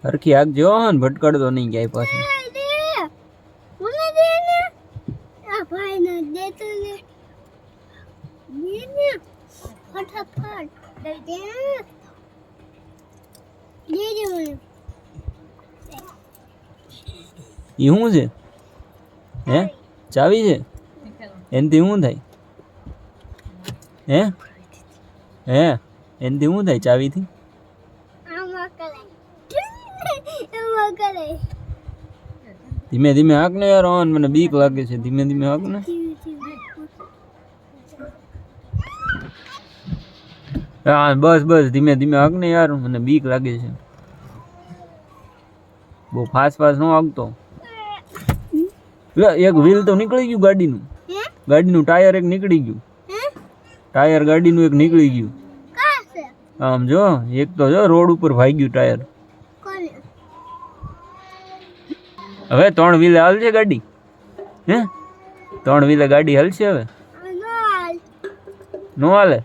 હરખી આગ જો ને ભટકડતો નહીં ક્યાંય પાછું. ઈ શું છે? હે ચાવી છે? એનથી શું થાય? હે હે એનથી શું થાય ચાવીથી? ધીમે ધીમે હાક ને યાર, ઓન મને બીક લાગે છે. ધીમે ધીમે હાક ને. હા બસ બસ, ધીમે ધીમે હાક ને યાર, મને બીક લાગે છે. બહુ ફાસ્ટ ફાસ્ટ નો હાકતો. એક વ્હીલ તો નીકળી ગયું ગાડીનું. ગાડીનું ટાયર એક નીકળી ગયું. ટાયર ગાડીનું એક નીકળી ગયું. આમ જો, એક તો જો રોડ ઉપર ભાગ્યું ટાયર. હવે 3 વ્હીલે હાલશે ગાડી? હે 3 વ્હીલે ગાડી હાલશે હવે? નો હાલે.